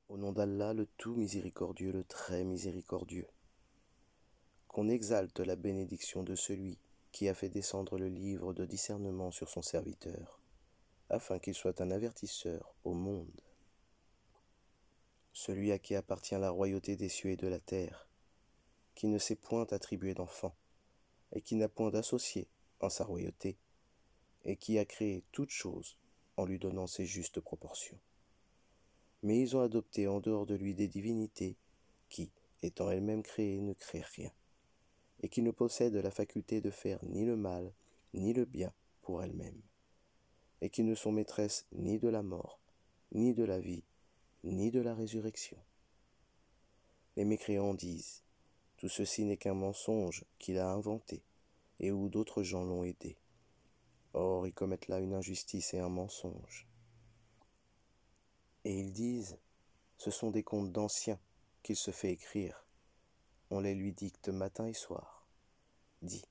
Au nom d'Allah, le tout miséricordieux, le très miséricordieux. Qu'on exalte la bénédiction de celui qui a fait descendre le livre de discernement sur son serviteur, afin qu'il soit un avertisseur au monde. Celui à qui appartient la royauté des cieux et de la terre, qui ne s'est point attribué d'enfant, et qui n'a point d'associé en sa royauté, et qui a créé toutes choses en lui donnant ses justes proportions. Mais ils ont adopté en dehors de lui des divinités qui, étant elles-mêmes créées, ne créent rien, et qui ne possèdent la faculté de faire ni le mal, ni le bien pour elles-mêmes, et qui ne sont maîtresses ni de la mort, ni de la vie, ni de la résurrection. Les mécréants disent, tout ceci n'est qu'un mensonge qu'il a inventé, et où d'autres gens l'ont aidé. Or, ils commettent là une injustice et un mensonge. Et ils disent, ce sont des contes d'anciens qu'il se fait écrire. On les lui dicte matin et soir. Dis,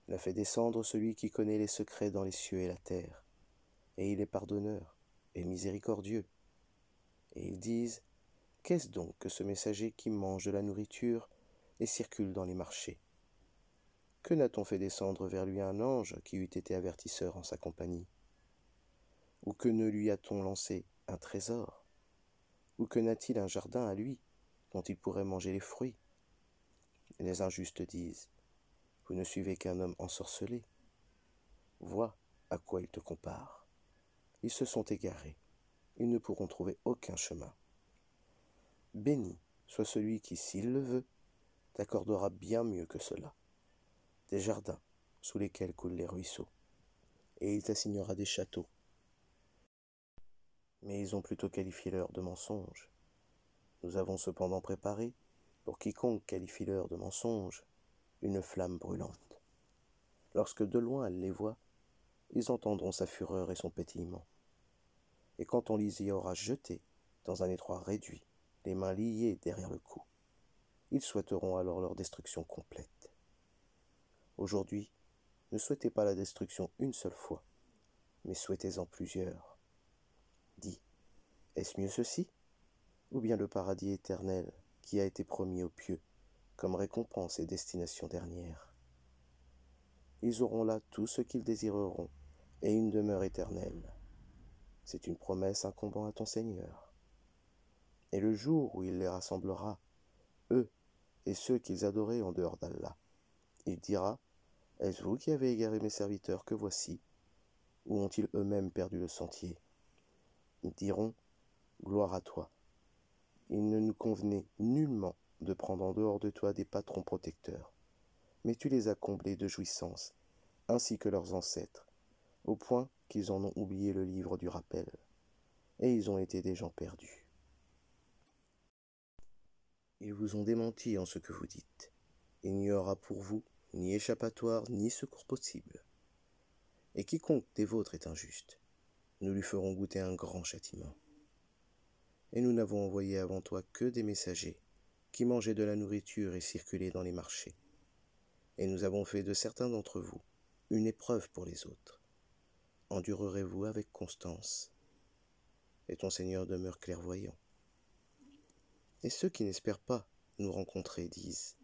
il a fait descendre celui qui connaît les secrets dans les cieux et la terre, et il est pardonneur et miséricordieux. Et ils disent, qu'est-ce donc que ce messager qui mange de la nourriture et circule dans les marchés? Que n'a-t-on fait descendre vers lui un ange qui eût été avertisseur en sa compagnie? Ou que ne lui a-t-on lancé un trésor? Ou que n'a-t-il un jardin à lui, dont il pourrait manger les fruits? Et les injustes disent, vous ne suivez qu'un homme ensorcelé. Vois à quoi ils te comparent. Ils se sont égarés, ils ne pourront trouver aucun chemin. Béni soit celui qui, s'il le veut, t'accordera bien mieux que cela. Des jardins sous lesquels coulent les ruisseaux, et il t'assignera des châteaux. Mais ils ont plutôt qualifié l'heure de mensonge. Nous avons cependant préparé, pour quiconque qualifie l'heure de mensonge, une flamme brûlante. Lorsque de loin elle les voit, ils entendront sa fureur et son pétillement. Et quand on les y aura jetés, dans un étroit réduit, les mains liées derrière le cou, ils souhaiteront alors leur destruction complète. Aujourd'hui, ne souhaitez pas la destruction une seule fois, mais souhaitez-en plusieurs. Dis, est-ce mieux ceci, ou bien le paradis éternel qui a été promis aux pieux, comme récompense et destination dernière? Ils auront là tout ce qu'ils désireront, et une demeure éternelle. C'est une promesse incombant à ton Seigneur. Et le jour où il les rassemblera, eux et ceux qu'ils adoraient en dehors d'Allah, il dira, est-ce vous qui avez égaré mes serviteurs que voici, ou ont-ils eux-mêmes perdu le sentier? Ils diront, gloire à toi. Il ne nous convenait nullement de prendre en dehors de toi des patrons protecteurs, mais tu les as comblés de jouissances, ainsi que leurs ancêtres, au point qu'ils en ont oublié le livre du rappel, et ils ont été des gens perdus. Ils vous ont démenti en ce que vous dites. Il n'y aura pour vous ni échappatoire ni secours possible. Et quiconque des vôtres est injuste, nous lui ferons goûter un grand châtiment. Et nous n'avons envoyé avant toi que des messagers qui mangeaient de la nourriture et circulaient dans les marchés. Et nous avons fait de certains d'entre vous une épreuve pour les autres. Endurerez-vous avec constance? Et ton Seigneur demeure clairvoyant. Et ceux qui n'espèrent pas nous rencontrer disent,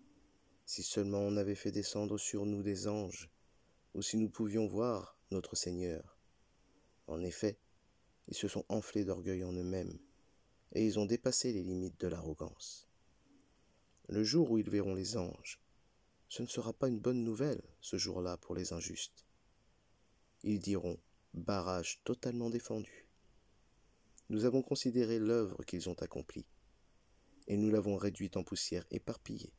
si seulement on avait fait descendre sur nous des anges, ou si nous pouvions voir notre Seigneur. En effet, ils se sont enflés d'orgueil en eux-mêmes, et ils ont dépassé les limites de l'arrogance. Le jour où ils verront les anges, ce ne sera pas une bonne nouvelle, ce jour-là, pour les injustes. Ils diront, barrage totalement défendu. Nous avons considéré l'œuvre qu'ils ont accomplie, et nous l'avons réduite en poussière éparpillée.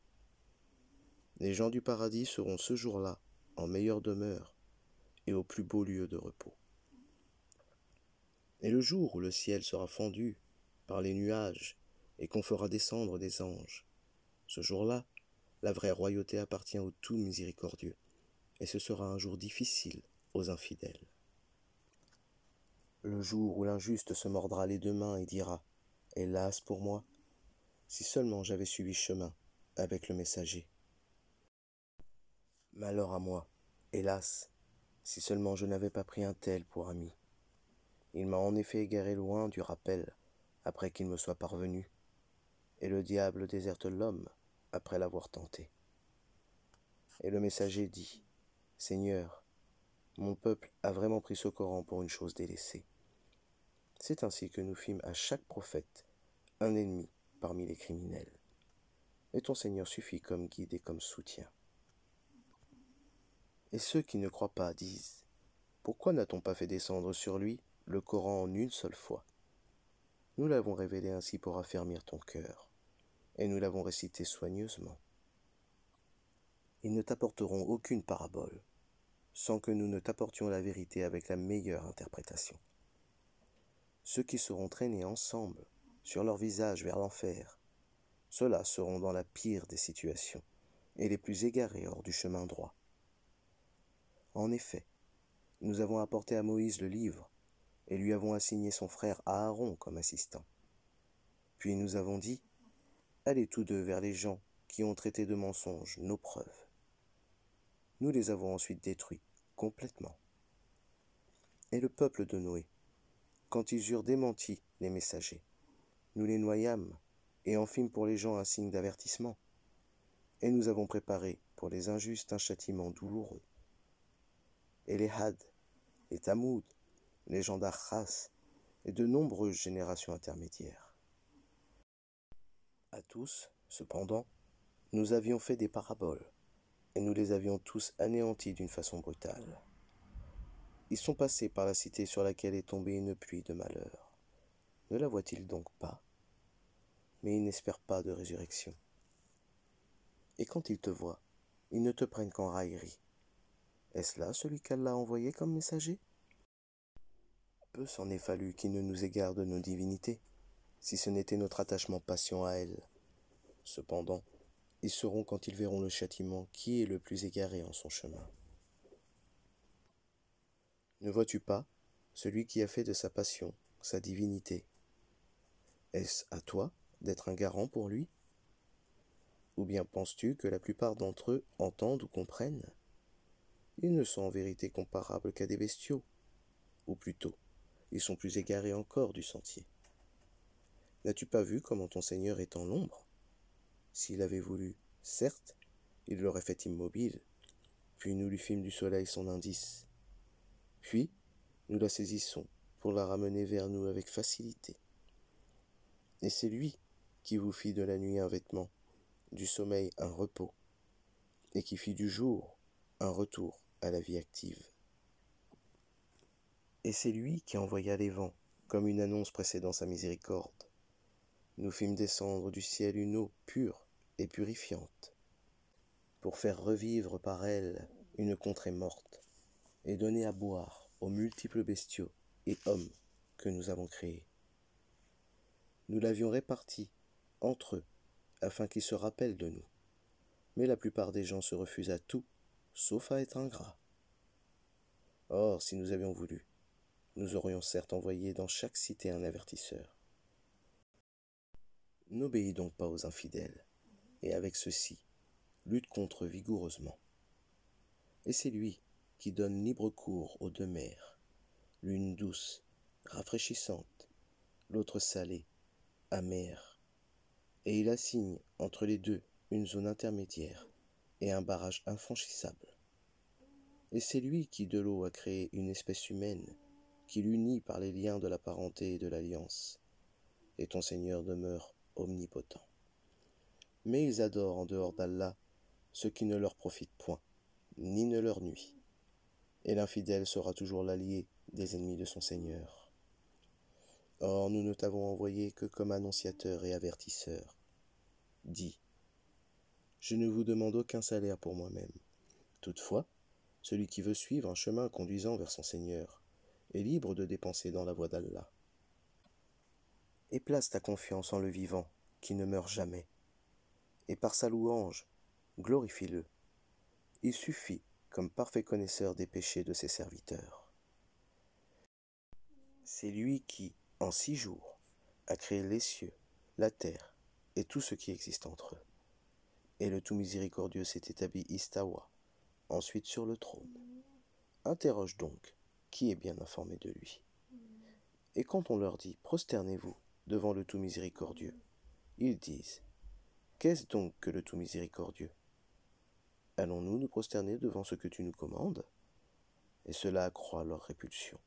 Les gens du paradis seront ce jour-là en meilleure demeure et au plus beau lieu de repos. Et le jour où le ciel sera fendu par les nuages et qu'on fera descendre des anges, ce jour-là, la vraie royauté appartient au tout miséricordieux, et ce sera un jour difficile aux infidèles. Le jour où l'injuste se mordra les deux mains et dira, hélas pour moi, si seulement j'avais suivi chemin avec le messager. Malheur à moi, hélas, si seulement je n'avais pas pris un tel pour ami. Il m'a en effet égaré loin du rappel, après qu'il me soit parvenu, et le diable déserte l'homme après l'avoir tenté. Et le messager dit, Seigneur, mon peuple a vraiment pris ce Coran pour une chose délaissée. C'est ainsi que nous fîmes à chaque prophète un ennemi parmi les criminels. Et ton Seigneur suffit comme guide et comme soutien. Et ceux qui ne croient pas disent, pourquoi n'a-t-on pas fait descendre sur lui le Coran en une seule fois? Nous l'avons révélé ainsi pour affermir ton cœur, et nous l'avons récité soigneusement. Ils ne t'apporteront aucune parabole, sans que nous ne t'apportions la vérité avec la meilleure interprétation. Ceux qui seront traînés ensemble, sur leur visage vers l'enfer, ceux-là seront dans la pire des situations, et les plus égarés hors du chemin droit. En effet, nous avons apporté à Moïse le livre, et lui avons assigné son frère Aaron comme assistant. Puis nous avons dit, allez tous deux vers les gens qui ont traité de mensonges nos preuves. Nous les avons ensuite détruits complètement. Et le peuple de Noé, quand ils eurent démenti les messagers, nous les noyâmes et en fîmes pour les gens un signe d'avertissement. Et nous avons préparé pour les injustes un châtiment douloureux. Et les Had, les Tamoud, les gens d'Archas et de nombreuses générations intermédiaires. À tous, cependant, nous avions fait des paraboles, et nous les avions tous anéantis d'une façon brutale. Ils sont passés par la cité sur laquelle est tombée une pluie de malheur. Ne la voient-ils donc pas? Mais ils n'espèrent pas de résurrection. Et quand ils te voient, ils ne te prennent qu'en raillerie. Est-ce là celui qu'Allah a envoyé comme messager? Peu s'en est fallu qu'il ne nous égare de nos divinités, si ce n'était notre attachement patient à elles. Cependant, ils sauront quand ils verront le châtiment qui est le plus égaré en son chemin. Ne vois-tu pas celui qui a fait de sa passion sa divinité? Est-ce à toi d'être un garant pour lui? Ou bien penses-tu que la plupart d'entre eux entendent ou comprennent? Ils ne sont en vérité comparables qu'à des bestiaux, ou plutôt, ils sont plus égarés encore du sentier. N'as-tu pas vu comment ton Seigneur est en l'ombre? S'il avait voulu, certes, il l'aurait fait immobile, puis nous lui fîmes du soleil son indice. Puis, nous la saisissons pour la ramener vers nous avec facilité. Et c'est lui qui vous fit de la nuit un vêtement, du sommeil un repos, et qui fit du jour un retour à la vie active. Et c'est lui qui envoya les vents, comme une annonce précédant sa miséricorde. Nous fîmes descendre du ciel une eau pure et purifiante, pour faire revivre par elle une contrée morte, et donner à boire aux multiples bestiaux et hommes que nous avons créés. Nous l'avions réparti entre eux, afin qu'ils se rappellent de nous. Mais la plupart des gens se refusent à tout, sauf à être ingrats. Or, si nous avions voulu, nous aurions certes envoyé dans chaque cité un avertisseur. N'obéis donc pas aux infidèles, et avec ceux-ci, lutte contre eux vigoureusement. Et c'est lui qui donne libre cours aux deux mers, l'une douce, rafraîchissante, l'autre salée, amère, et il assigne entre les deux une zone intermédiaire et un barrage infranchissable. Et c'est lui qui de l'eau a créé une espèce humaine, qui l'unit par les liens de la parenté et de l'alliance. Et ton Seigneur demeure omnipotent. Mais ils adorent en dehors d'Allah ce qui ne leur profite point, ni ne leur nuit. Et l'infidèle sera toujours l'allié des ennemis de son Seigneur. Or, nous ne t'avons envoyé que comme annonciateur et avertisseur. Dis, je ne vous demande aucun salaire pour moi-même. Toutefois, celui qui veut suivre un chemin conduisant vers son Seigneur est libre de dépenser dans la voie d'Allah. Et place ta confiance en le vivant, qui ne meurt jamais. Et par sa louange, glorifie-le. Il suffit comme parfait connaisseur des péchés de ses serviteurs. C'est lui qui, en 6 jours, a créé les cieux, la terre et tout ce qui existe entre eux. Et le tout miséricordieux s'est établi istawa, ensuite sur le trône. Interroge donc qui est bien informé de lui. Et quand on leur dit « prosternez-vous », devant le tout miséricordieux. Ils disent: qu'est-ce donc que le tout miséricordieux? Allons-nous nous prosterner devant ce que tu nous commandes? Et cela accroît leur répulsion.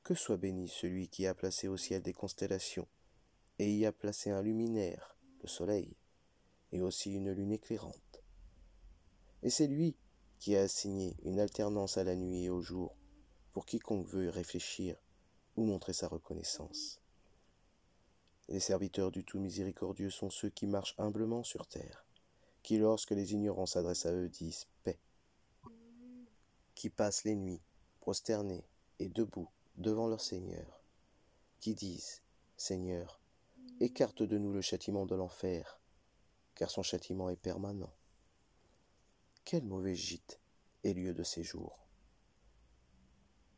Que soit béni celui qui a placé au ciel des constellations, et y a placé un luminaire, le soleil, et aussi une lune éclairante. Et c'est lui qui a assigné une alternance à la nuit et au jour, pour quiconque veut y réfléchir ou montrer sa reconnaissance. Les serviteurs du tout miséricordieux sont ceux qui marchent humblement sur terre, qui lorsque les ignorants s'adressent à eux disent paix, qui passent les nuits prosternés et debout devant leur Seigneur, qui disent: Seigneur, écarte de nous le châtiment de l'enfer, car son châtiment est permanent. Quel mauvais gîte et lieu de séjour,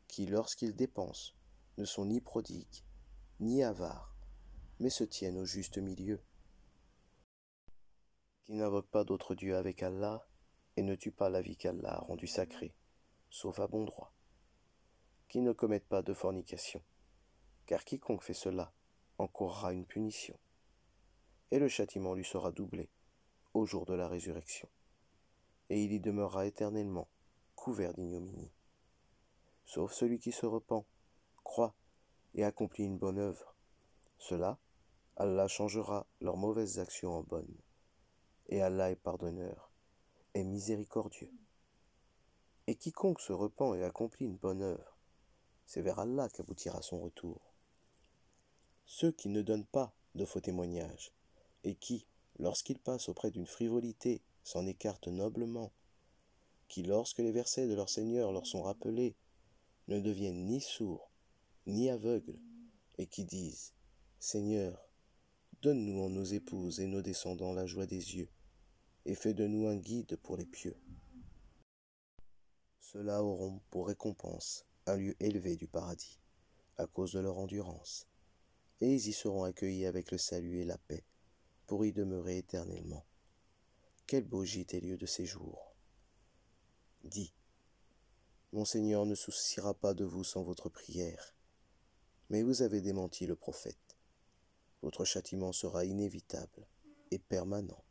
qui lorsqu'ils dépensent ne sont ni prodigues, ni avares, mais se tiennent au juste milieu, qui n'invoquent pas d'autre Dieu avec Allah et ne tuent pas la vie qu'Allah a rendue sacrée, sauf à bon droit, qui ne commettent pas de fornication, car quiconque fait cela encourra une punition, et le châtiment lui sera doublé au jour de la résurrection, et il y demeurera éternellement, couvert d'ignominie. Sauf celui qui se repent, croit et accomplit une bonne œuvre. Cela, Allah changera leurs mauvaises actions en bonnes, et Allah est pardonneur et miséricordieux. Et quiconque se repent et accomplit une bonne œuvre, c'est vers Allah qu'aboutira son retour. Ceux qui ne donnent pas de faux témoignages, et qui, lorsqu'ils passent auprès d'une frivolité, s'en écartent noblement, qui, lorsque les versets de leur Seigneur leur sont rappelés, ne deviennent ni sourds, ni aveugles, et qui disent: Seigneur, donne-nous en nos épouses et nos descendants la joie des yeux, et fais de nous un guide pour les pieux. Ceux-là auront pour récompense un lieu élevé du paradis, à cause de leur endurance, et ils y seront accueillis avec le salut et la paix, pour y demeurer éternellement. Quel beau gîte et lieu de séjour! Dis: Mon Seigneur ne souciera pas de vous sans votre prière, mais vous avez démenti le prophète. Votre châtiment sera inévitable et permanent.